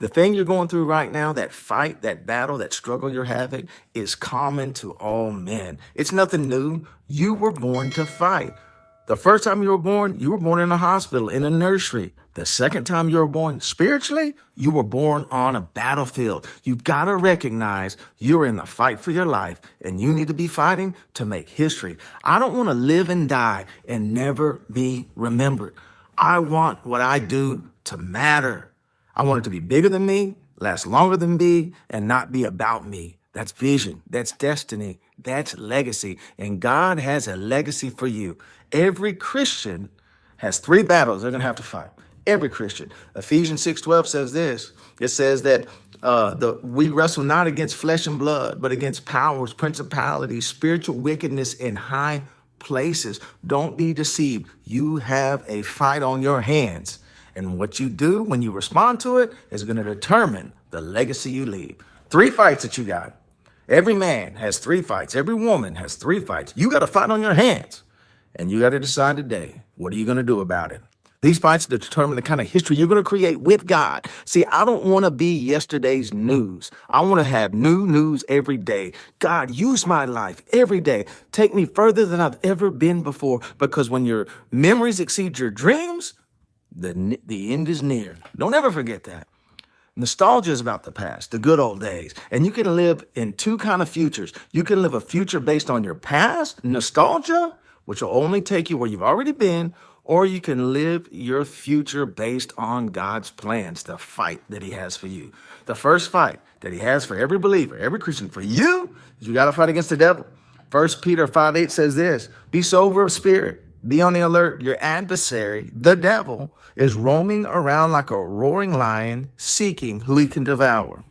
The thing you're going through right now, that fight, that battle, that struggle you're having, is common to all men. It's nothing new. You were born to fight. The first time you were born in a hospital, in a nursery. The second time you were born spiritually, you were born on a battlefield. You've got to recognize you're in the fight for your life, and you need to be fighting to make history. I don't want to live and die and never be remembered. I want what I do to matter. I want it to be bigger than me, last longer than me, and not be about me. That's vision. That's destiny. That's legacy. And God has a legacy for you. Every Christian has three battles they're going to have to fight. Every Christian. Ephesians 6:12 says this. It says that we wrestle not against flesh and blood, but against powers, principalities, spiritual wickedness in high places. Don't be deceived. You have a fight on your hands. And what you do when you respond to it is going to determine the legacy you leave. Three fights that you got. Every man has three fights. Every woman has three fights. You got a fight on your hands. And you got to decide today, what are you going to do about it? These fights determine the kind of history you're going to create with God. See, I don't want to be yesterday's news. I want to have new news every day. God, use my life every day. Take me further than I've ever been before. Because when your memories exceed your dreams, the end is near. Don't ever forget that. Nostalgia is about the past, the good old days. And you can live in two kind of futures. You can live a future based on your past, nostalgia, which will only take you where you've already been, or you can live your future based on God's plans, the fight that he has for you. The first fight that he has for every believer, every Christian, for you, is you got to fight against the devil. 1 Peter 5:8 says this, be sober of spirit, be on the alert. Your adversary, the devil, is roaming around like a roaring lion, seeking who he can devour.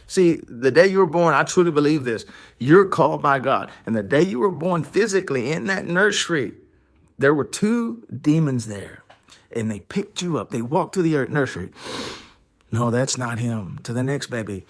See, the day you were born, I truly believe this. You're called by God. And the day you were born physically in that nursery, there were two demons there. And they picked you up. They walked through the nursery. No, that's not him. To the next baby.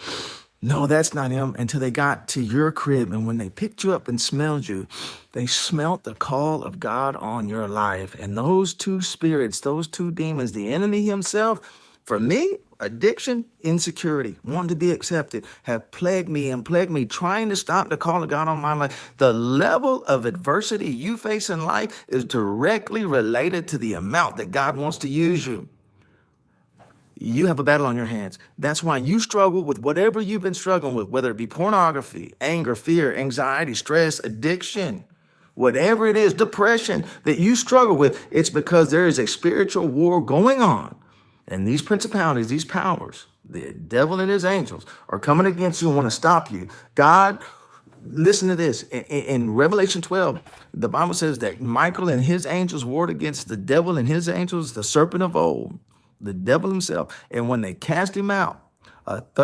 No, that's not him. Until they got to your crib. And when they picked you up and smelled you, they smelt the call of God on your life. And those two spirits, those two demons, the enemy himself, for me, addiction, insecurity, wanting to be accepted, have plagued me, trying to stop the call of God on my life. The level of adversity you face in life is directly related to the amount that God wants to use you. You have a battle on your hands. That's why you struggle with whatever you've been struggling with, whether it be pornography, anger, fear, anxiety, stress, addiction, whatever it is, depression that you struggle with. It's because there is a spiritual war going on. And these principalities, these powers, the devil and his angels are coming against you and want to stop you. God, listen to this. In Revelation 12, the Bible says that Michael and his angels warred against the devil and his angels, the serpent of old, the devil himself. And when they cast him out,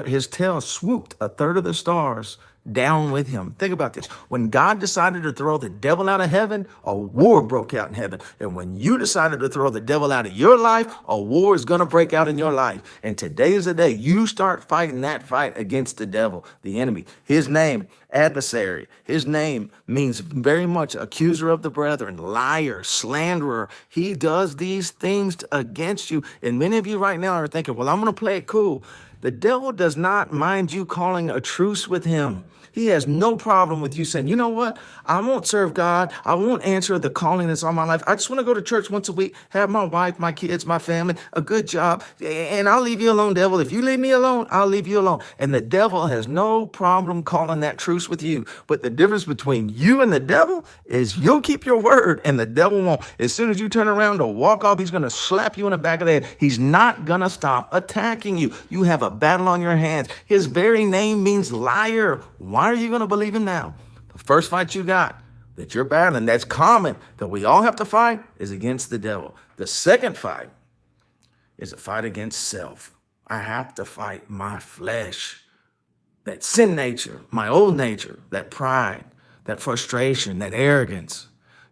his tail swooped a third of the stars down with him. Think about this. When God decided to throw the devil out of heaven, a war broke out in heaven. And when you decided to throw the devil out of your life, a war is going to break out in your life. And today is the day you start fighting that fight against the devil, the enemy. His name, adversary. His name means very much accuser of the brethren, liar, slanderer. He does these things against you. And many of you right now are thinking, well, I'm going to play it cool. The devil does not mind you calling a truce with him. He has no problem with you saying, you know what? I won't serve God. I won't answer the calling that's on my life. I just want to go to church once a week, have my wife, my kids, my family, a good job, and I'll leave you alone, devil. If you leave me alone, I'll leave you alone. And the devil has no problem calling that truce with you. But the difference between you and the devil is you'll keep your word and the devil won't. As soon as you turn around to walk off, he's going to slap you in the back of the head. He's not going to stop attacking you. You have a battle on your hands. His very name means liar. Why are you going to believe him now? The first fight you got that you're battling, that's common, that we all have to fight, is against the devil. The second fight is a fight against self. I have to fight my flesh, that sin nature, my old nature, that pride, that frustration, that arrogance,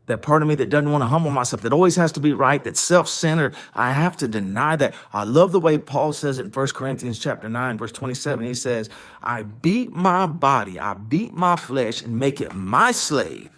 that part of me that doesn't want to humble myself, that always has to be right, that's self-centered. I have to deny that. I love the way Paul says it in 1 Corinthians chapter 9, verse 27. He says, I beat my body, I beat my flesh and make it my slave,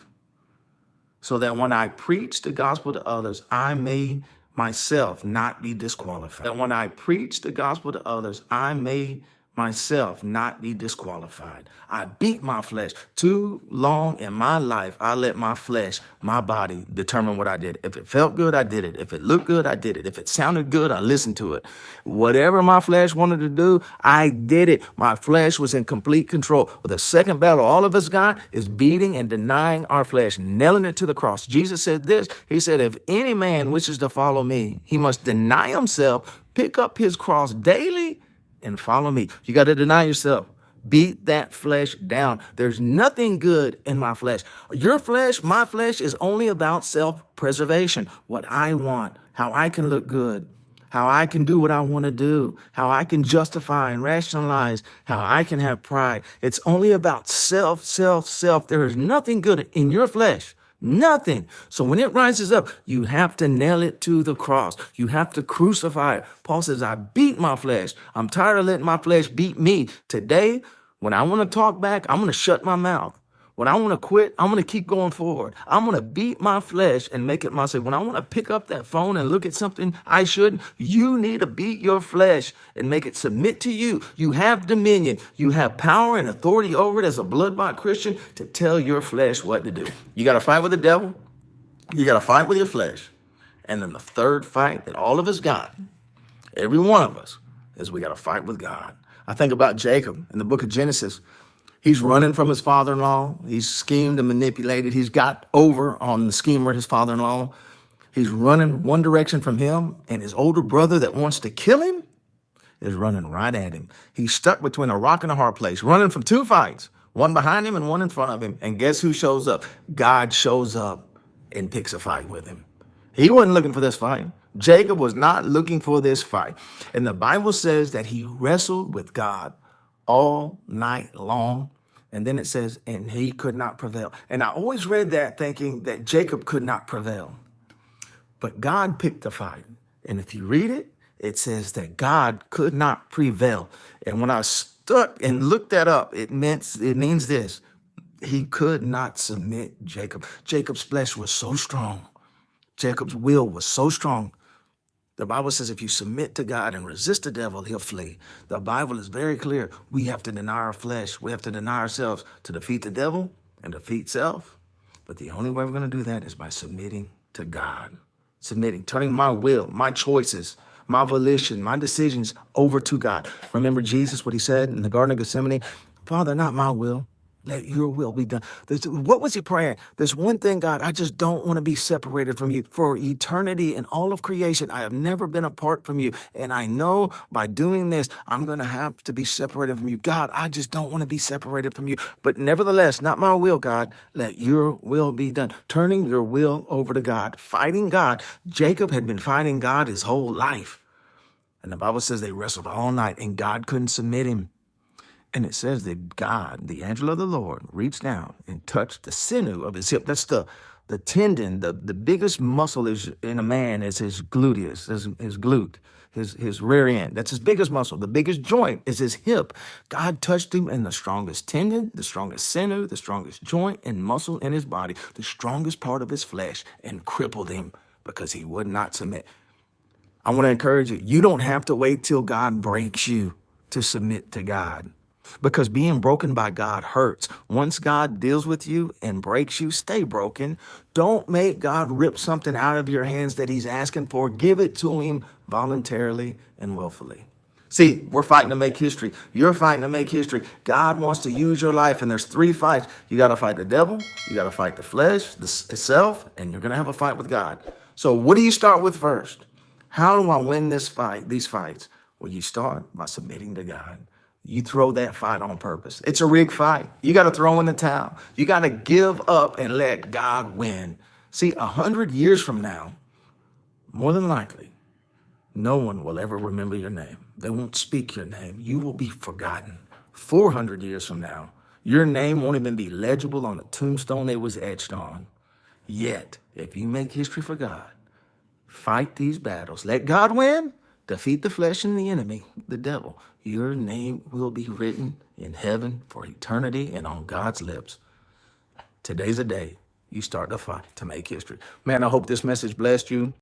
so that when I preach the gospel to others, I may myself not be disqualified. And when I preach the gospel to others, I may myself not be disqualified. I beat my flesh. Too long in my life, I let my flesh, my body, determine what I did. If it felt good, I did it. If it looked good, I did it. If it sounded good, I listened to it. Whatever my flesh wanted to do, I did it. My flesh was in complete control. But the second battle all of us got is beating and denying our flesh, nailing it to the cross. Jesus said this. He said, if any man wishes to follow me, he must deny himself, pick up his cross daily, and follow me. You got to deny yourself. Beat that flesh down. There's nothing good in my flesh. Your flesh, my flesh is only about self-preservation. What I want, how I can look good, how I can do what I want to do, how I can justify and rationalize, how I can have pride. It's only about self, self, self. There is nothing good in your flesh. Nothing. So when it rises up, you have to nail it to the cross. You have to crucify it. Paul says, I beat my flesh. I'm tired of letting my flesh beat me. Today, when I want to talk back, I'm going to shut my mouth. When I want to quit, I'm going to keep going forward. I'm going to beat my flesh and make it myself. When I want to pick up that phone and look at something I shouldn't, you need to beat your flesh and make it submit to you. You have dominion. You have power and authority over it as a blood-bought Christian to tell your flesh what to do. You got to fight with the devil. You got to fight with your flesh. And then the third fight that all of us got, every one of us, is we got to fight with God. I think about Jacob in the book of Genesis. He's running from his father-in-law. He's schemed and manipulated. He's got over on the schemer, his father-in-law. He's running one direction from him, and his older brother that wants to kill him is running right at him. He's stuck between a rock and a hard place, running from two fights, one behind him and one in front of him. And guess who shows up? God shows up and picks a fight with him. He wasn't looking for this fight. Jacob was not looking for this fight. And the Bible says that he wrestled with God all night long. And then it says, and he could not prevail. And I always read that thinking that Jacob could not prevail. But God picked the fight. And if you read it, it says that God could not prevail. And when I stuck and looked that up, it means this. He could not submit Jacob. Jacob's flesh was so strong. Jacob's will was so strong. The Bible says if you submit to God and resist the devil, he'll flee. The Bible is very clear. We have to deny our flesh. We have to deny ourselves to defeat the devil and defeat self. But the only way we're going to do that is by submitting to God. Submitting, turning my will, my choices, my volition, my decisions over to God. Remember Jesus, what he said in the Garden of Gethsemane? Father, not my will. Let your will be done. What was he praying? There's one thing, God, I just don't want to be separated from you. For eternity and all of creation, I have never been apart from you. And I know by doing this, I'm going to have to be separated from you. God, I just don't want to be separated from you. But nevertheless, not my will, God. Let your will be done. Turning your will over to God. Fighting God. Jacob had been fighting God his whole life. And the Bible says they wrestled all night and God couldn't submit him. And it says that God, the angel of the Lord, reached down and touched the sinew of his hip. That's the tendon, the biggest muscle is in a man is his gluteus, his glute, his rear end. That's his biggest muscle. The biggest joint is his hip. God touched him in the strongest tendon, the strongest sinew, the strongest joint and muscle in his body, the strongest part of his flesh, and crippled him because he would not submit. I want to encourage you. You don't have to wait till God breaks you to submit to God. Because being broken by God hurts. Once God deals with you and breaks you, stay broken. Don't make God rip something out of your hands that he's asking for. Give it to him voluntarily and willfully. See, we're fighting to make history. You're fighting to make history. God wants to use your life, and there's three fights. You got to fight the devil, you got to fight the flesh, the self, and you're going to have a fight with God. So what do you start with first? How do I win this fight, these fights? Well, you start by submitting to God. You throw that fight on purpose. It's a rigged fight. You got to throw in the towel. You got to give up and let God win. See, 100 years from now, more than likely, no one will ever remember your name. They won't speak your name. You will be forgotten. 400 years from now, your name won't even be legible on the tombstone it was etched on. Yet, if you make history for God, fight these battles, let God win, defeat the flesh and the enemy, the devil, your name will be written in heaven for eternity and on God's lips. Today's a day you start the fight to make history. Man, I hope this message blessed you.